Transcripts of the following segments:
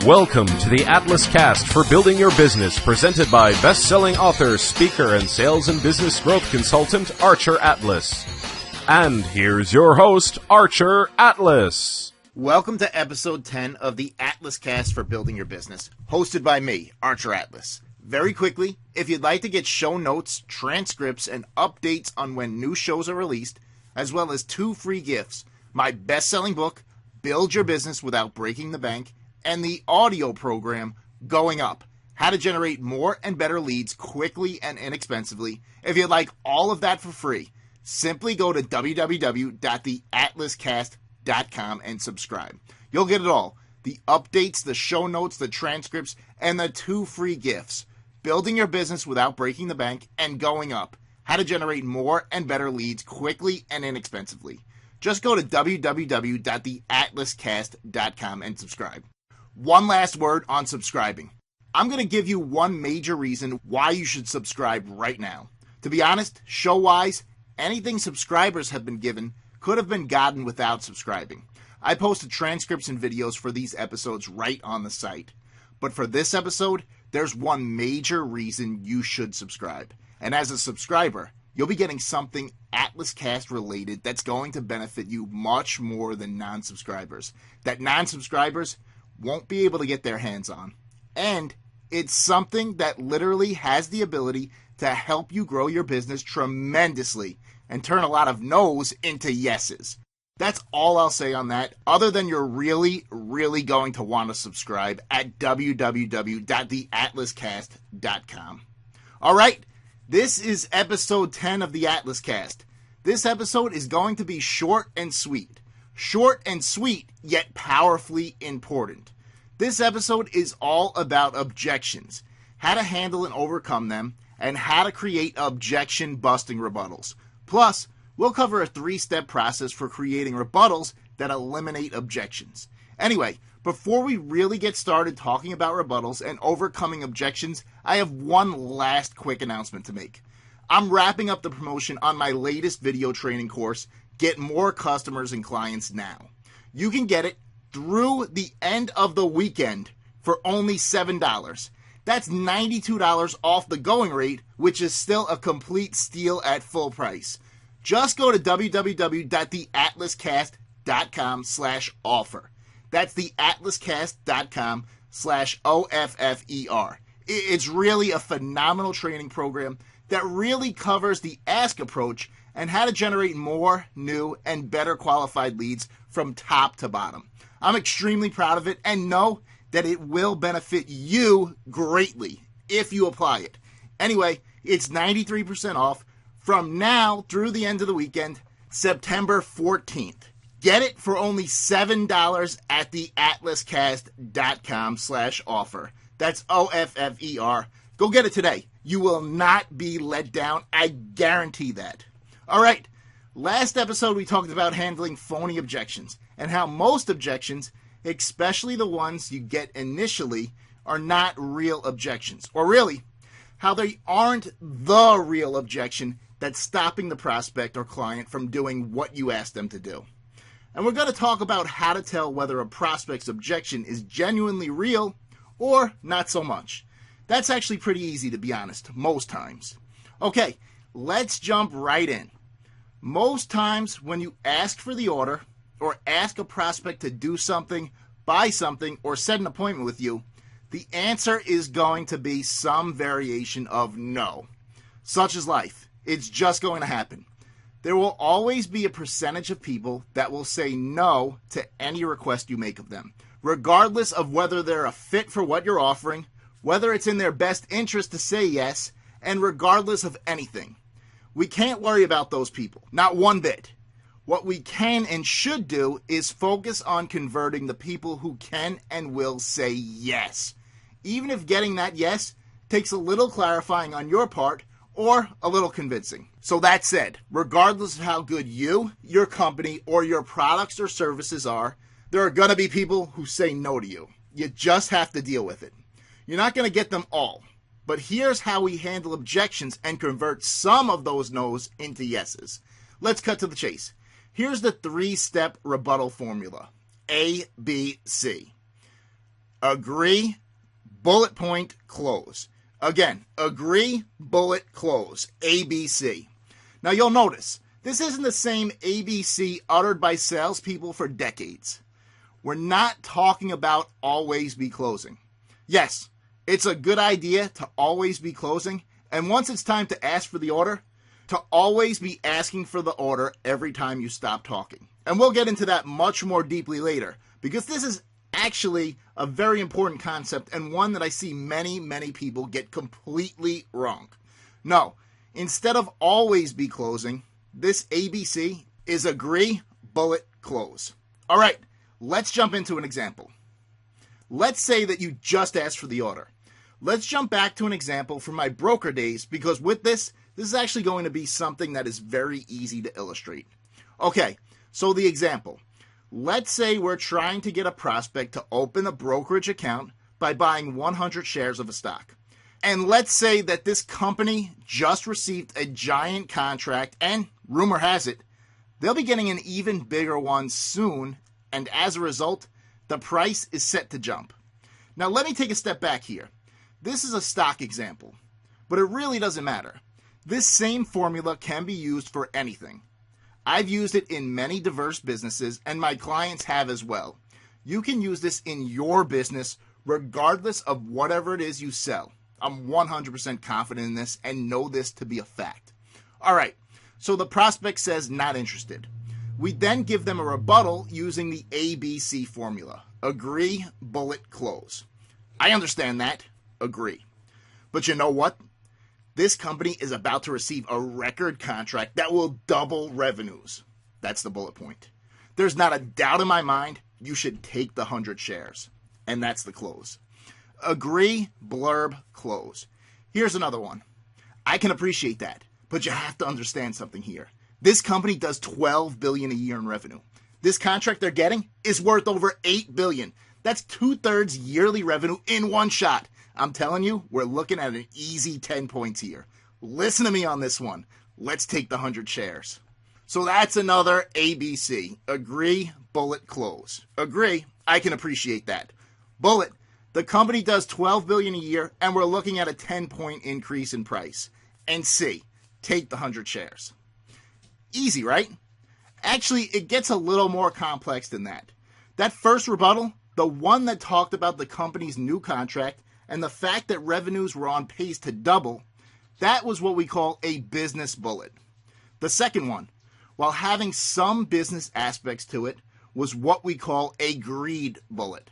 Welcome to the Atlas Cast for Building Your Business, presented by best-selling author, speaker, and sales and business growth consultant, Archer Atlas. And here's your host, Archer Atlas. Welcome to episode 10 of the Atlas Cast for Building Your Business, hosted by me, Archer Atlas. Very quickly, if you'd like to get show notes, transcripts, and updates on when new shows are released, as well as 2 free gifts, my best-selling book, Build Your Business Without Breaking the Bank, and the audio program, Going Up, How to Generate More and Better Leads Quickly and Inexpensively. If you'd like all of that for free, simply go to www.theatlascast.com and subscribe. You'll get it all. The updates, the show notes, the transcripts, and the 2 free gifts. Building Your Business Without Breaking the Bank and Going Up, How to Generate More and Better Leads Quickly and Inexpensively. Just go to www.theatlascast.com and subscribe. One last word on subscribing. I'm going to give you one major reason why you should subscribe right now. To be honest, show-wise, anything subscribers have been given could have been gotten without subscribing. I posted transcripts and videos for these episodes right on the site. But for this episode, there's one major reason you should subscribe. And as a subscriber, you'll be getting something Atlas Cast related that's going to benefit you much more than non-subscribers. That non-subscribers won't be able to get their hands on. And it's something that literally has the ability to help you grow your business tremendously and turn a lot of no's into yeses. That's all I'll say on that, other than you're really going to want to subscribe at www.theatlascast.com. All right, this is episode 10 of the Atlas Cast. This episode is going to be short and sweet. Short and sweet, yet powerfully important. This episode is all about objections, how to handle and overcome them, and how to create objection-busting rebuttals. Plus, we'll cover a 3-step process for creating rebuttals that eliminate objections. Anyway, before we really get started talking about rebuttals and overcoming objections, I have one last quick announcement to make. I'm wrapping up the promotion on my latest video training course, Get More Customers and Clients Now. You can get it through the end of the weekend for only $7. That's $92 off the going rate, which is still a complete steal at full price. Just go to www.theatlascast.com/offer. That's theatlascast.com/OFFER. It's really a phenomenal training program that really covers the ask approach and how to generate more, new, and better qualified leads from top to bottom. I'm extremely proud of it and know that it will benefit you greatly if you apply it. Anyway, it's 93% off from now through the end of the weekend, September 14th. Get it for only $7 at theatlascast.com/offer. That's OFFER. Go get it today. You will not be let down. I guarantee that. All right. Last episode, we talked about handling phony objections and how most objections, especially the ones you get initially, are not real objections. Or really, how they aren't the real objection that's stopping the prospect or client from doing what you ask them to do. And we're going to talk about how to tell whether a prospect's objection is genuinely real or not so much. That's actually pretty easy, to be honest, most times. Okay, let's jump right in. Most times when you ask for the order or ask a prospect to do something, buy something, or set an appointment with you, the answer is going to be some variation of no. Such is life. It's just going to happen. There will always be a percentage of people that will say no to any request you make of them, regardless of whether they're a fit for what you're offering, whether it's in their best interest to say yes, and regardless of anything. We can't worry about those people, not one bit. What we can and should do is focus on converting the people who can and will say yes, even if getting that yes takes a little clarifying on your part or a little convincing. So that said, regardless of how good you, your company, or your products or services are, there are going to be people who say no to you. You just have to deal with it. You're not going to get them all. But here's how we handle objections and convert some of those no's into yeses. Let's cut to the chase. Here's the 3-step rebuttal formula. A, B, C. Agree, bullet point, close. Again, agree, bullet, close. ABC. Now you'll notice, this isn't the same ABC uttered by salespeople for decades. We're not talking about always be closing. Yes, it's a good idea to always be closing, and once it's time to ask for the order, to always be asking for the order every time you stop talking. And we'll get into that much more deeply later, because this is actually a very important concept and one that I see many people get completely wrong. No, instead of always be closing, this ABC is agree, bullet, close. All right, let's jump into an example. Let's say that you just asked for the order. Let's jump back to an example from my broker days, because with this is actually going to be something that is very easy to illustrate. Okay, so the example. Let's say we're trying to get a prospect to open a brokerage account by buying 100 shares of a stock. And let's say that this company just received a giant contract, and rumor has it, they'll be getting an even bigger one soon, and as a result, the price is set to jump. Now let me take a step back here. This is a stock example, but it really doesn't matter. This same formula can be used for anything. I've used it in many diverse businesses, and my clients have as well. You can use this in your business regardless of whatever it is you sell. I'm 100% confident in this and know this to be a fact. All right, so the prospect says not interested. We then give them a rebuttal using the ABC formula. Agree, bullet, close. I understand that. Agree. But you know what? This company is about to receive a record contract that will double revenues. That's the bullet point. There's not a doubt in my mind you should take the 100 shares. And that's the close. Agree, blurb, close. Here's another one. I can appreciate that, but you have to understand something here. This company does $12 billion a year in revenue. This contract they're getting is worth over $8 billion. That's 2/3 yearly revenue in one shot. I'm telling you, we're looking at an easy 10 points here. Listen to me on this one. Let's take the 100 shares. So that's another ABC. Agree, bullet, close. Agree, I can appreciate that. Bullet, the company does $12 billion a year, and we're looking at a 10-point increase in price. And C, take the 100 shares. Easy, right? Actually, it gets a little more complex than that. That first rebuttal, the one that talked about the company's new contract and the fact that revenues were on pace to double, that was what we call a business bullet. The second one, while having some business aspects to it, was what we call a greed bullet.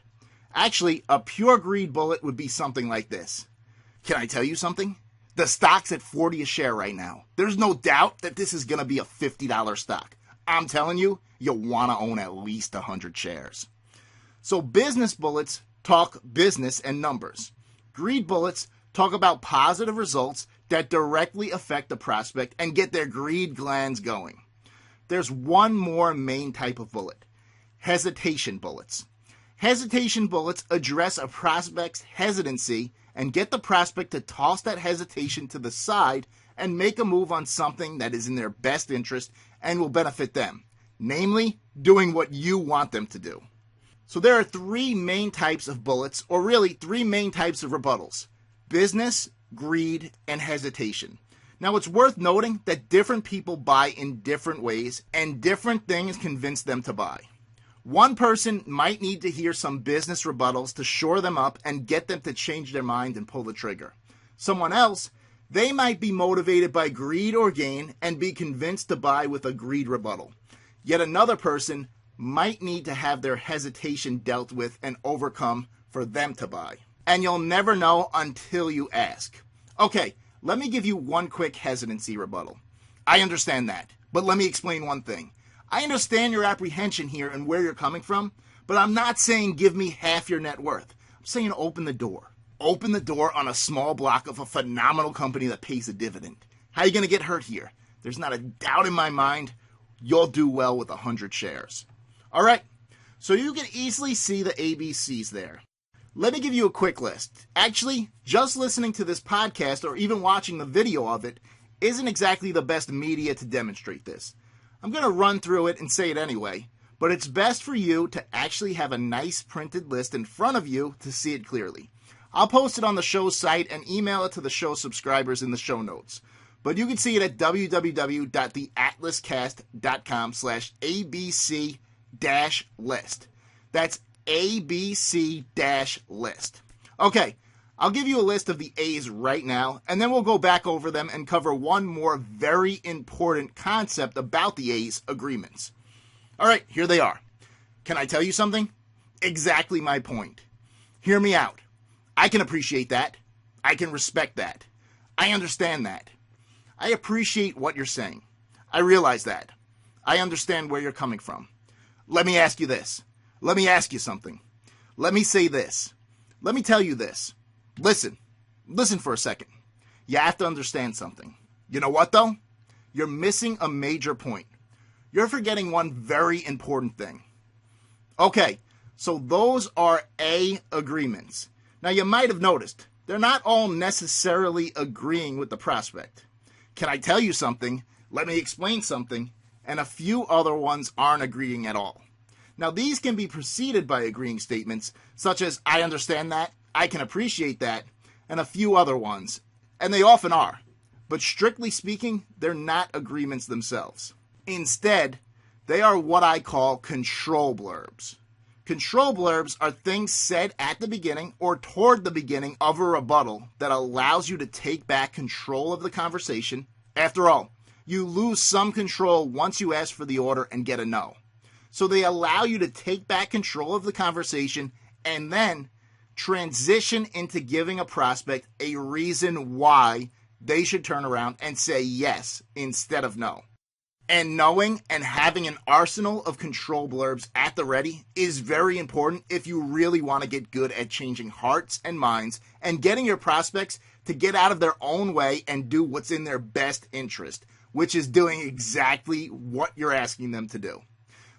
Actually, a pure greed bullet would be something like this. Can I tell you something? The stock's at $40 a share right now. There's no doubt that this is going to be a $50 stock. I'm telling you, you'll want to own at least 100 shares. So business bullets talk business and numbers. Greed bullets talk about positive results that directly affect the prospect and get their greed glands going. There's one more main type of bullet, hesitation bullets. Hesitation bullets address a prospect's hesitancy and get the prospect to toss that hesitation to the side and make a move on something that is in their best interest and will benefit them, namely doing what you want them to do. So there are three main types of bullets, or really three main types of rebuttals: business, greed, and hesitation. Now it's worth noting that different people buy in different ways and different things convince them to buy. One person might need to hear some business rebuttals to shore them up and get them to change their mind and pull the trigger. Someone else, they might be motivated by greed or gain and be convinced to buy with a greed rebuttal. Yet another person might need to have their hesitation dealt with and overcome for them to buy. And you'll never know until you ask. Okay, let me give you one quick hesitancy rebuttal. I understand that, but let me explain one thing. I understand your apprehension here and where you're coming from, but I'm not saying give me half your net worth. I'm saying open the door. Open the door on a small block of a phenomenal company that pays a dividend. How are you going to get hurt here? There's not a doubt in my mind you'll do well with 100 shares. All right, so you can easily see the ABCs there. Let me give you a quick list. Actually, just listening to this podcast or even watching the video of it isn't exactly the best media to demonstrate this. I'm going to run through it and say it anyway, but it's best for you to actually have a nice printed list in front of you to see it clearly. I'll post it on the show's site and email it to the show subscribers in the show notes. But you can see it at www.theatlascast.com/ABC-list. That's ABC-list. Okay, I'll give you a list of the A's right now, and then we'll go back over them and cover one more very important concept about the A's agreements. All right, here they are. Can I tell you something? Exactly my point. Hear me out. I can appreciate that. I can respect that. I understand that. I appreciate what you're saying. I realize that. I understand where you're coming from. Let me ask you this. Let me ask you something. Let me say this. Let me tell you this. Listen for a second. You have to understand something. You know what, though? You're missing a major point. You're forgetting one very important thing. Okay, so those are A agreements. Now, you might have noticed, they're not all necessarily agreeing with the prospect. Can I tell you something? Let me explain something. And a few other ones aren't agreeing at all. Now, these can be preceded by agreeing statements, such as, I understand that, I can appreciate that, and a few other ones. And they often are. But strictly speaking, they're not agreements themselves. Instead, they are what I call control blurbs. Control blurbs are things said at the beginning or toward the beginning of a rebuttal that allows you to take back control of the conversation. After all, you lose some control once you ask for the order and get a no. So they allow you to take back control of the conversation and then transition into giving a prospect a reason why they should turn around and say yes instead of no. And knowing and having an arsenal of control blurbs at the ready is very important if you really want to get good at changing hearts and minds and getting your prospects to get out of their own way and do what's in their best interest, which is doing exactly what you're asking them to do.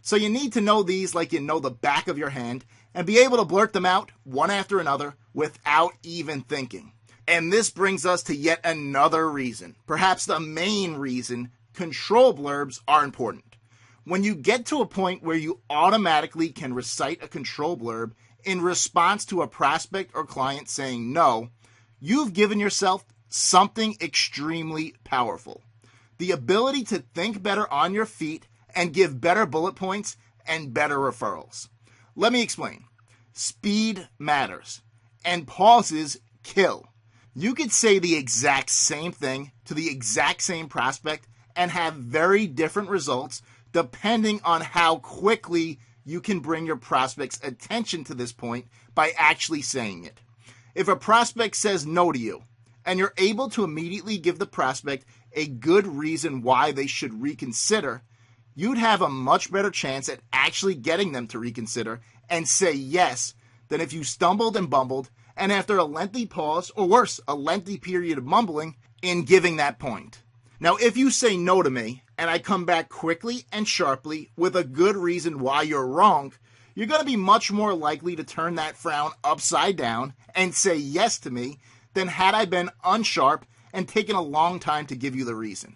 So you need to know these like you know the back of your hand and be able to blurt them out one after another without even thinking. And this brings us to yet another reason, perhaps the main reason, control blurbs are important. When you get to a point where you automatically can recite a control blurb in response to a prospect or client saying no, you've given yourself something extremely powerful. The ability to think better on your feet and give better bullet points and better referrals. Let me explain. Speed matters, and pauses kill. You could say the exact same thing to the exact same prospect and have very different results depending on how quickly you can bring your prospect's attention to this point by actually saying it. If a prospect says no to you, and you're able to immediately give the prospect a good reason why they should reconsider, you'd have a much better chance at actually getting them to reconsider and say yes than if you stumbled and bumbled, and after a lengthy pause, or worse, a lengthy period of mumbling, in giving that point. Now, if you say no to me, and I come back quickly and sharply with a good reason why you're wrong, you're going to be much more likely to turn that frown upside down and say yes to me than had I been unsharp and taken a long time to give you the reason.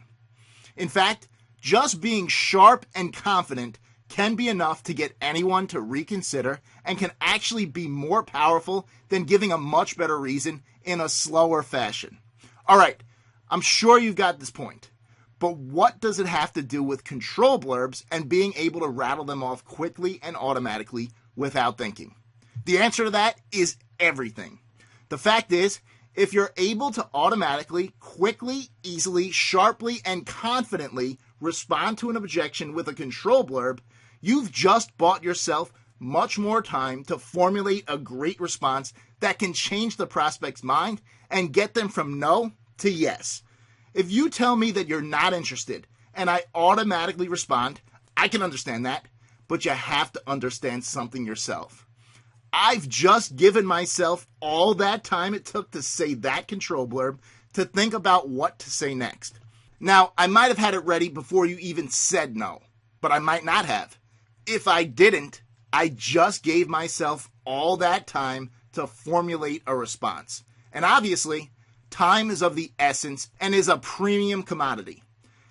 In fact, just being sharp and confident can be enough to get anyone to reconsider and can actually be more powerful than giving a much better reason in a slower fashion. All right, I'm sure you've got this point, but what does it have to do with control blurbs and being able to rattle them off quickly and automatically without thinking? The answer to that is everything. The fact is, if you're able to automatically, quickly, easily, sharply, and confidently respond to an objection with a control blurb, you've just bought yourself much more time to formulate a great response that can change the prospect's mind and get them from no to yes. If you tell me that you're not interested and I automatically respond, I can understand that, but you have to understand something yourself. I've just given myself all that time it took to say that control blurb to think about what to say next. Now, I might have had it ready before you even said no, but I might not have. If I didn't, I just gave myself all that time to formulate a response. And obviously, time is of the essence and is a premium commodity.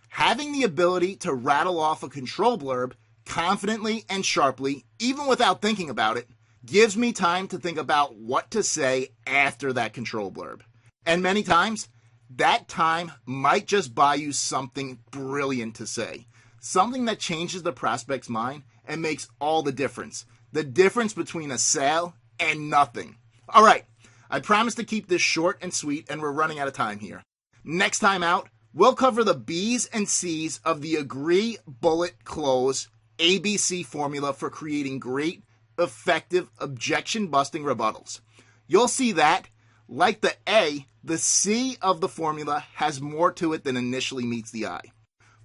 Having the ability to rattle off a control blurb confidently and sharply, even without thinking about it, gives me time to think about what to say after that control blurb. And many times, that time might just buy you something brilliant to say. Something that changes the prospect's mind and makes all the difference. The difference between a sale and nothing. All right, I promise to keep this short and sweet, and we're running out of time here. Next time out, we'll cover the B's and C's of the Agree, Bullet, Close ABC formula for creating great, effective, objection-busting rebuttals. You'll see that, like the A, the C of the formula has more to it than initially meets the eye.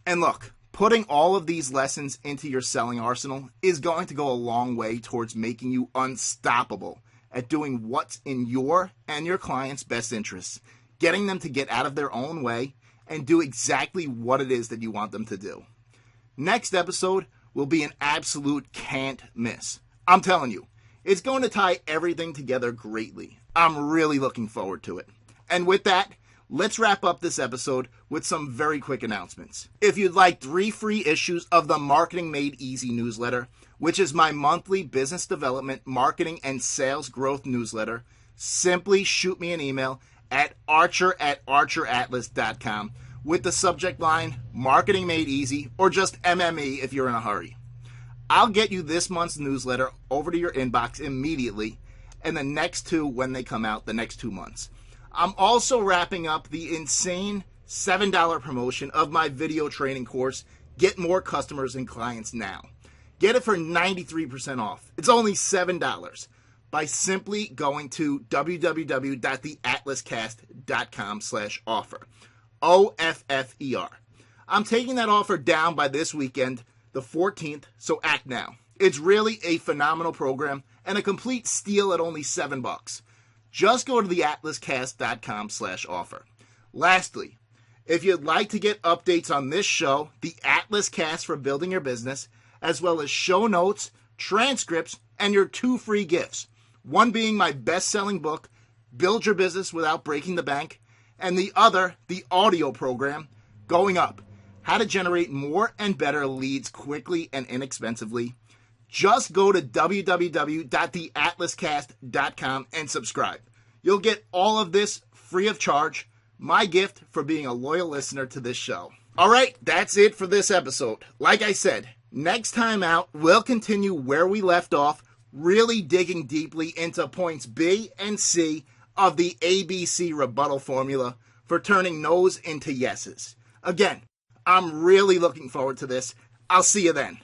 And look, putting all of these lessons into your selling arsenal is going to go a long way towards making you unstoppable at doing what's in your and your client's best interests, getting them to get out of their own way and do exactly what it is that you want them to do. Next episode will be an absolute can't miss. I'm telling you, it's going to tie everything together greatly. I'm really looking forward to it. And with that, let's wrap up this episode with some very quick announcements. If you'd like 3 free issues of the Marketing Made Easy newsletter, which is my monthly business development, marketing, and sales growth newsletter, simply shoot me an email at archer@archeratlas.com with the subject line Marketing Made Easy, or just MME if you're in a hurry. I'll get you this month's newsletter over to your inbox immediately, and the next 2 when they come out the next 2 months. I'm also wrapping up the insane $7 promotion of my video training course, Get More Customers and Clients Now. Get it for 93% off. It's only $7 by simply going to www.theatlascast.com/offer. OFFER. I'm taking that offer down by this weekend, the 14th, so act now. It's really a phenomenal program and a complete steal at only $7. Just go to theatlascast.com/offer. Lastly, if you'd like to get updates on this show, the Atlas Cast for Building Your Business, as well as show notes, transcripts, and your 2 free gifts, one being my best-selling book, Build Your Business Without Breaking the Bank, and the other, the audio program, Going Up, How to Generate More and Better Leads Quickly and Inexpensively. Just go to www.theatlascast.com and subscribe. You'll get all of this free of charge, my gift for being a loyal listener to this show. All right, that's it for this episode. Like I said, next time out, we'll continue where we left off, really digging deeply into points B and C of the ABC rebuttal formula for turning no's into yeses. Again, I'm really looking forward to this. I'll see you then.